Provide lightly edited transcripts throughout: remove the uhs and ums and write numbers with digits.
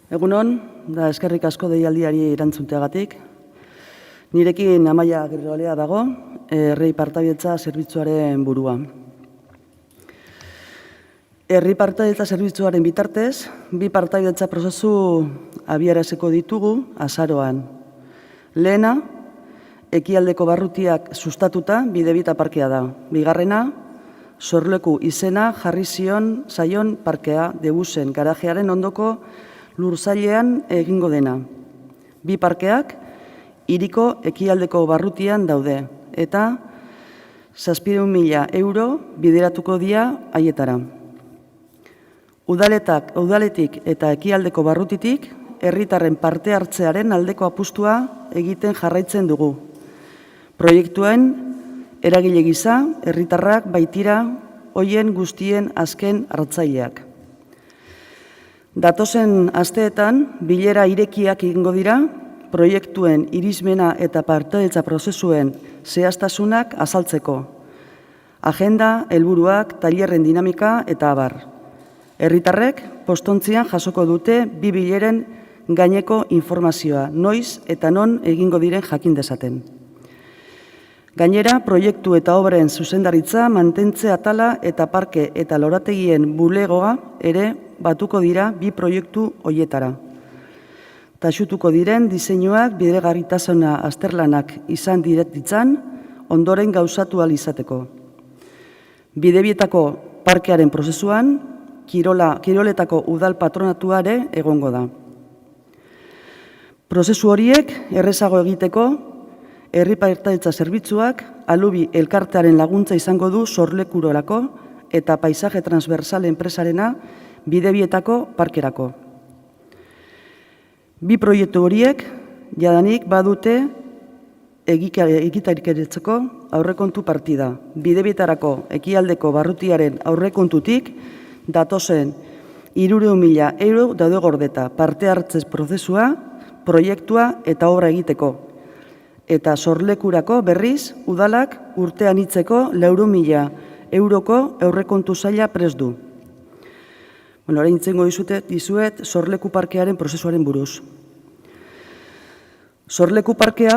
Egunon, da eskerrik asko deialdiari erantzunteagatik. Nirekin Amaia Agirrolea dago, Herri Partaidetza Zerbitzuaren burua. Herri Partaidetza Zerbitzuaren bitartez, bi partaidetza prozesu abiaraziko ditugu azaroan. Lehena, ekialdeko barrutiak sustatuta Bidebita parkea da. Bigarrena, sorleku izena jarri zaion parkea Debusen garajearen ondoko lurzailean egingo dena. Bi parkeak hiriko ekialdeko barrutian daude eta 700.000 euro bideratuko dira haietara. Udaletik eta ekialdeko barrutitik herritarren parte hartzearen aldeko apustua egiten jarraitzen dugu. Proiektuen eragile gisa, herritarrak baitira hoien guztien azken hartzaileak. Datozen asteetan, bilera irekiak egingo dira, proiektuen irizmena eta partaidetza prozesuen zehaztasunak azaltzeko. Agenda, helburuak, tailerren dinamika eta abar. Herritarrek postontzian jasoko dute bi bileren gaineko informazioa, noiz eta non egingo diren jakin dezaten. Gainera, proiektu eta obren zuzendaritza, mantentze atala eta parke eta lorategien bulegoa ere batuko dira bi proiektu hoietara. Taxutuko diren diseinuak bidegarritasuna azterlanak izan ditzan, ondoren gauzatu ahal izateko. Bidebietako parkearen prozesuan, Kiroletako udal patronatuare egongo da. Prozesu horiek errezago egiteko, Herri Partaidetza Zerbitzuak Alubi elkartearen laguntza izango du sorlekurorako eta paisaje transversal enpresarena Bidebietako parkerako. Bi proiektu horiek jadanik badute egikaritzeko aurrekontu partida. Bidebietarako ekialdeko barrutiaren aurrekontutik datozen 300.000 euro daude gordeta parte hartzez prozesua, proiektua eta obra egiteko. Eta sorlekurako berriz, udalak urtean hitzeko 400.000 euroko aurrekontu zaila prest du. Orain itzengo dizuet sorleku parkearen prozesuaren buruz. Sorleku parkea,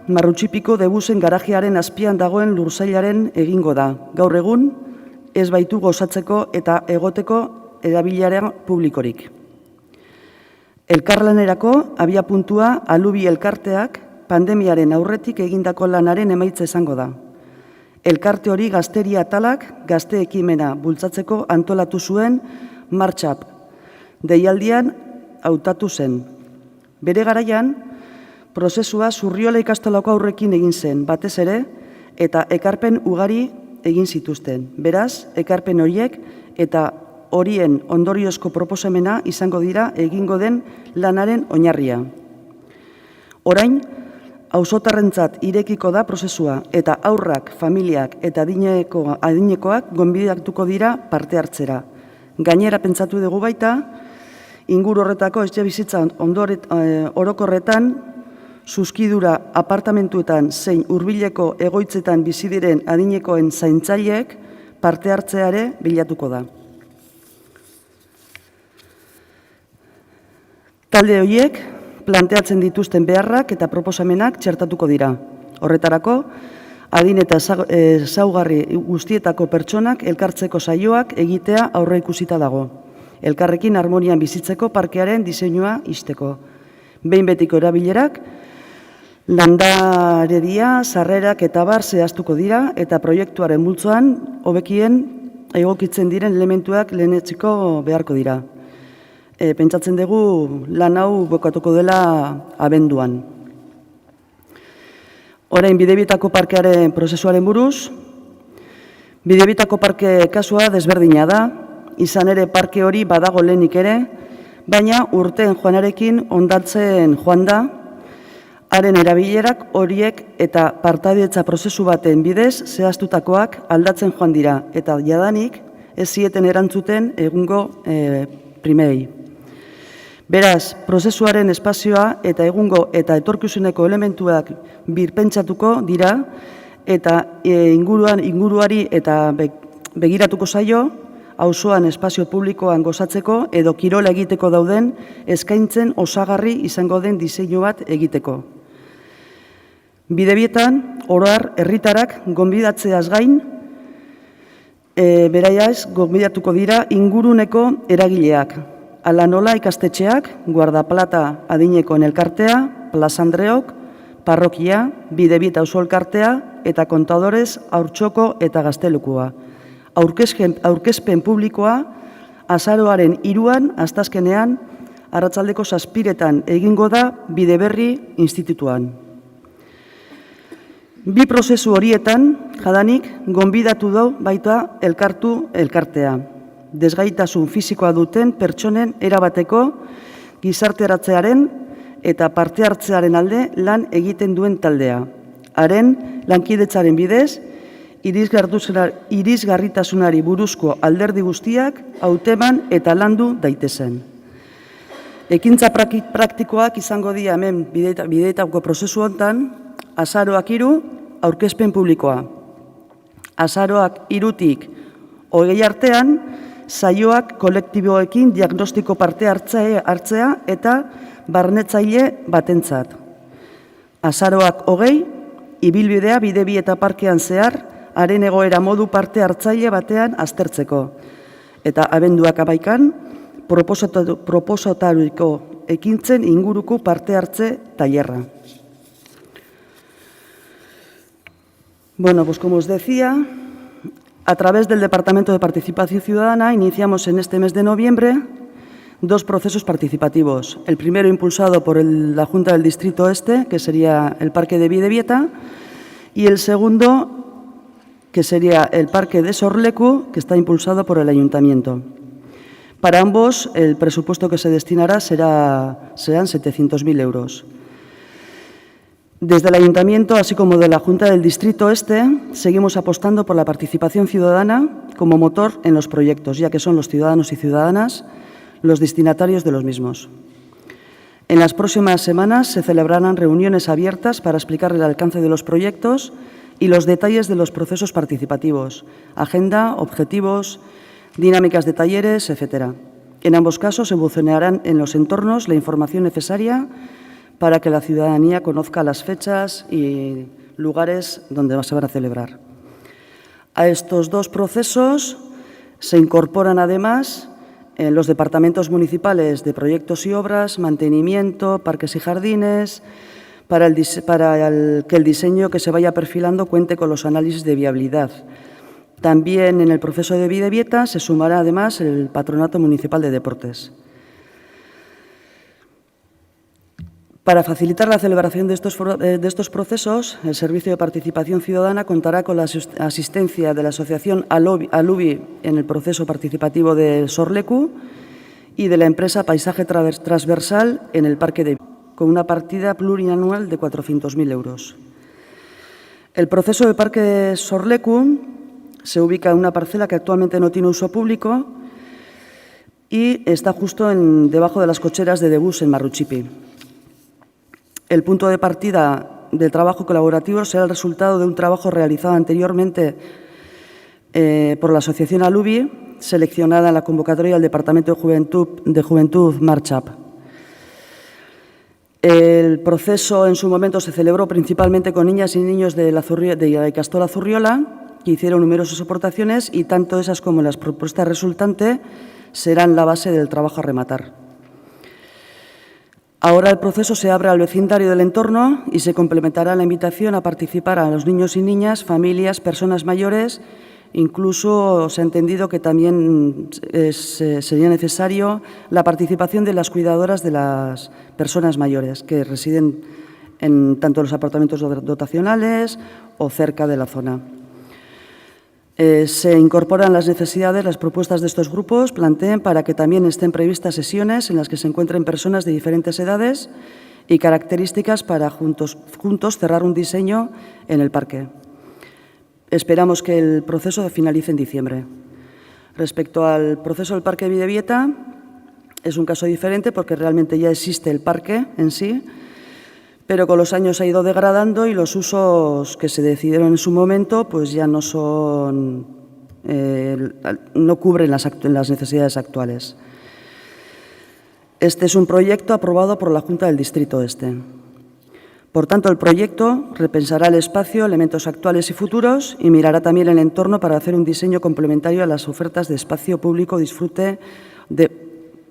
Marrutxipiko Debusen garajearen azpian dagoen lursailaren egingo da. Gaur egun, ez baitu gozatzeko eta egoteko erabilera publikorik. Elkarlanerako abiapuntua Alubi elkarteak pandemiaren aurretik egindako lanaren emaitza izango da. Elkarte hori gazteria atalak gazte ekimena bultzatzeko antolatu zuen martxap. Deialdian hautatu zen. Bere garaian, prozesua Zurriola ikastolako aurrekin egin zen, batez ere, eta ekarpen ugari egin zituzten. Beraz, ekarpen horiek eta horien ondoriozko proposamena izango dira egingo den lanaren oinarria. Orain, auzotarrentzat irekiko da prozesua eta haurrak, familiak eta adinekoak gonbidatuko dira parte hartzera. Gainera pentsatu dugu baita, inguru horretako etxebizitza orokorretan, zuzkidura apartamentuetan zein hurbileko egoitzetan bizi diren adinekoen zaintzaileek parte hartzeare bilatuko da. Talde horiek planteatzen dituzten beharrak eta proposamenak txertatuko dira. Horretarako, adin eta ezaugarri guztietako pertsonak elkartzeko saioak egitea aurreikusita dago. Elkarrekin harmonian bizitzeko parkearen diseinua izteko. Behin betiko erabilerak, landaredia, sarrerak eta bar zehaztuko dira eta proiektuaren multzoan hobekien egokitzen diren elementuak lehenetsiko beharko dira. Pentsatzen dugu lan hau bukatuko dela abenduan. Orain Bidebietako parkearen prozesuaren buruz, Bidebietako parke kasua desberdina da, izan ere parke hori badago lehenik ere, baina urteen joanarekin ondatzen joan da, haren erabilerak horiek eta partaidetza prozesu baten bidez zehaztutakoak aldatzen joan dira, eta jadanik ez zieten erantzuten egungo primei. Beraz, prozesuaren espazioa eta egungo eta etorkizuneko elementuak birpentsatuko dira eta inguruari eta begiratuko zaio auzoan espazio publikoan gozatzeko edo kirola egiteko dauden eskaintzen osagarri izango den diseinu bat egiteko. Bidebietan, oro har, herritarrak gonbidatzeaz gain, beraiaz, gonbidatuko dira inguruneko eragileak. Hala nola ikastetxeak, Guardaplata adinekoen elkartea, Plaza Andreok, parrokia, Bidebieta auzo elkartea eta kontadores Haurtxoko eta Gaztelekua. Aurkezpen publikoa azaroaren 3an, asteazkenean, arratsaldeko 7:00 egingo da Bideberri Institutuan. Bi prozesu horietan, jadanik, gonbidatu du baita elkartea. Desgaitasun fisikoa duten pertsonen erabateko gizarteratzearen eta parte hartzearen alde lan egiten duen taldea. Haren lankidetzaren bidez, irisgarritasunari buruzko alderdi guztiak hauteman eta landu daitezen. Ekintza praktikoak izango dira hemen bideetako prozesu hontan, azaroak 3, aurkezpen publikoa. Azaroak 3-tik 20 artean, saioak kolektiboekin diagnostiko parte hartzea eta barnetzaile batentzat. Azaroak 20, ibilbidea Bidebieta parkean zehar, haren egoera modu parte hartzaile batean aztertzeko. Eta abenduak 11, proposaturiko ekintzen inguruko parte hartze tailerra. Bueno, pues como os decía, a través del Departamento de Participación Ciudadana iniciamos en este mes de noviembre 2 procesos participativos. El primero impulsado por la Junta del Distrito Este, que sería el Parque de Bidebieta, y el segundo, que sería el Parque de Sorleku, que está impulsado por el Ayuntamiento. Para ambos, el presupuesto que se destinará serán 700.000 euros. Desde el Ayuntamiento, así como de la Junta del Distrito Este, seguimos apostando por la participación ciudadana como motor en los proyectos, ya que son los ciudadanos y ciudadanas los destinatarios de los mismos. En las próximas semanas se celebrarán reuniones abiertas para explicar el alcance de los proyectos y los detalles de los procesos participativos, agenda, objetivos, dinámicas de talleres, etc. En ambos casos se evolucionarán en los entornos la información necesaria para que la ciudadanía conozca las fechas y lugares donde se van a celebrar. A estos 2 procesos se incorporan además los departamentos municipales de proyectos y obras, mantenimiento, parques y jardines, para que el diseño que se vaya perfilando cuente con los análisis de viabilidad. También en el proceso de Bidebieta se sumará además el Patronato Municipal de Deportes. Para facilitar la celebración de estos procesos, el Servicio de Participación Ciudadana contará con la asistencia de la Asociación Alubi en el proceso participativo de Sorleku y de la empresa Paisaje Transversal en el Parque de con una partida plurianual de 400.000 euros. El proceso del Parque de Sorleku se ubica en una parcela que actualmente no tiene uso público y está justo debajo de las cocheras de Debús en Marruchipi. El punto de partida del trabajo colaborativo será el resultado de un trabajo realizado anteriormente por la Asociación Alubi, seleccionada en la convocatoria del Departamento de Juventud Marchap. El proceso en su momento se celebró principalmente con niñas y niños de la Ikastola Zurriola, que hicieron numerosas aportaciones y tanto esas como las propuestas resultantes serán la base del trabajo a rematar. Ahora el proceso se abre al vecindario del entorno y se complementará la invitación a participar a los niños y niñas, familias, personas mayores. Incluso se ha entendido que también sería necesario la participación de las cuidadoras de las personas mayores que residen en tanto los apartamentos dotacionales o cerca de la zona. Se incorporan las necesidades, las propuestas de estos grupos, planteen para que también estén previstas sesiones en las que se encuentren personas de diferentes edades y características para juntos cerrar un diseño en el parque. Esperamos que el proceso finalice en diciembre. Respecto al proceso del Parque de Bidebieta, es un caso diferente porque realmente ya existe el parque en sí, pero con los años ha ido degradando y los usos que se decidieron en su momento pues ya no son no cubren las necesidades actuales. Este es un proyecto aprobado por la Junta del Distrito Este. Por tanto, el proyecto repensará el espacio, elementos actuales y futuros y mirará también el entorno para hacer un diseño complementario a las ofertas de espacio público, disfrute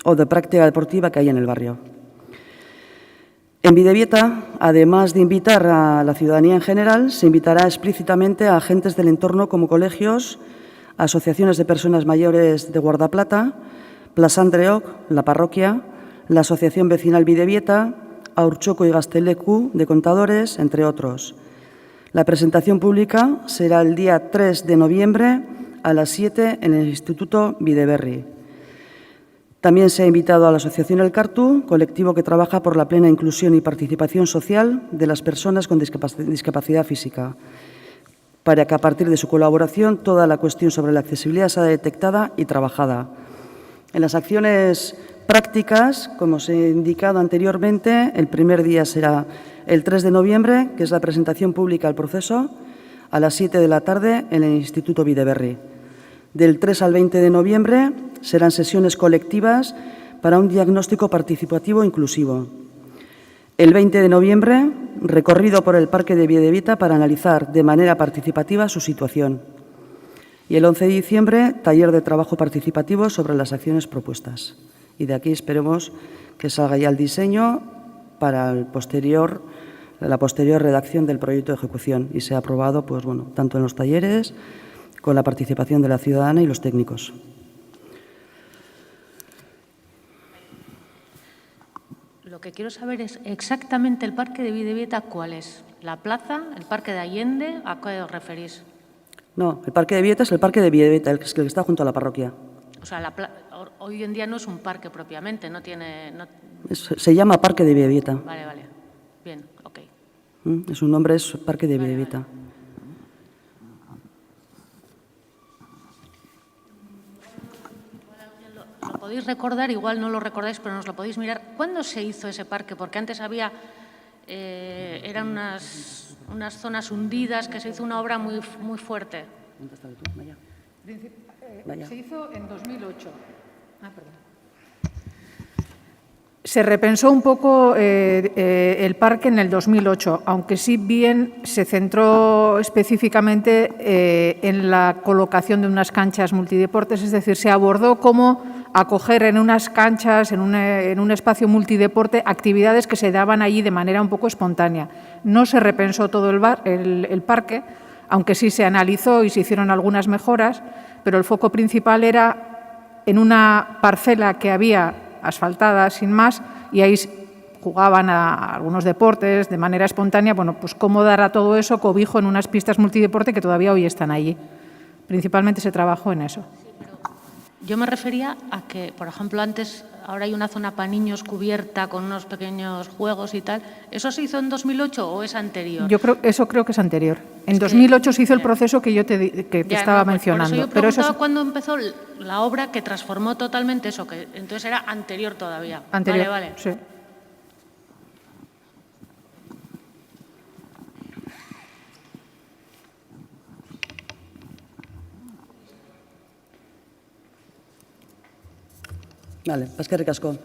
o de práctica deportiva que hay en el barrio. En Bidebieta, además de invitar a la ciudadanía en general, se invitará explícitamente a agentes del entorno como colegios, asociaciones de personas mayores de Guardaplata, Plaza Andreok, la parroquia, la Asociación Vecinal Bidebieta, Haurtxoko y Gazteleku de Contadores, entre otros. La presentación pública será el día 3 de noviembre a las 7 en el Instituto Bideberri. También se ha invitado a la Asociación Elkartu, colectivo que trabaja por la plena inclusión y participación social de las personas con discapacidad física, para que a partir de su colaboración toda la cuestión sobre la accesibilidad sea detectada y trabajada. En las acciones prácticas, como os he indicado anteriormente, el primer día será el 3 de noviembre, que es la presentación pública al proceso, a las 7 de la tarde en el Instituto Bideberri. Del 3 al 20 de noviembre serán sesiones colectivas para un diagnóstico participativo inclusivo. El 20 de noviembre, recorrido por el Parque de Bidebieta para analizar de manera participativa su situación. Y el 11 de diciembre, taller de trabajo participativo sobre las acciones propuestas. Y de aquí esperemos que salga ya el diseño para la posterior redacción del proyecto de ejecución y sea aprobado, pues, bueno, tanto en los talleres, con la participación de la ciudadana y los técnicos. Lo que quiero saber es exactamente el parque de Bidebieta, ¿cuál es? ¿La plaza, el parque de Allende? ¿A qué os referís? No, el parque de Bidebieta es el parque de Bidebieta, el que está junto a la parroquia. O sea, hoy en día no es un parque propiamente, no tiene... Se llama Parque de Bidebieta. Vale, vale. Bien, ok. Su nombre es Parque de Bidebieta. Vale. ¿Lo podéis recordar? Igual no lo recordáis, pero nos lo podéis mirar. ¿Cuándo se hizo ese parque? Porque antes había... eran unas zonas hundidas, que se hizo una obra muy fuerte. Se hizo en 2008. Se repensó un poco el parque en el 2008, aunque sí bien se centró específicamente en la colocación de unas canchas multideportes, es decir, se abordó cómo acoger en unas canchas, en un espacio multideporte, actividades que se daban allí de manera un poco espontánea. No se repensó todo el parque, aunque sí se analizó y se hicieron algunas mejoras, pero el foco principal era en una parcela que había asfaltada sin más y ahí jugaban a algunos deportes de manera espontánea. Bueno, pues cómo dar a todo eso cobijo en unas pistas multideporte que todavía hoy están allí. Principalmente se trabajó en eso. Yo me refería a que, por ejemplo, antes, ahora hay una zona para niños cubierta con unos pequeños juegos y tal. ¿Eso se hizo en 2008 o es anterior? Eso creo que es anterior. En 2008 se hizo el proceso que yo te estaba mencionando. Por eso yo preguntaba cuándo empezó la obra que transformó totalmente eso, que entonces era anterior todavía. Anterior, vale. Sí. Vale, eskerrik asko.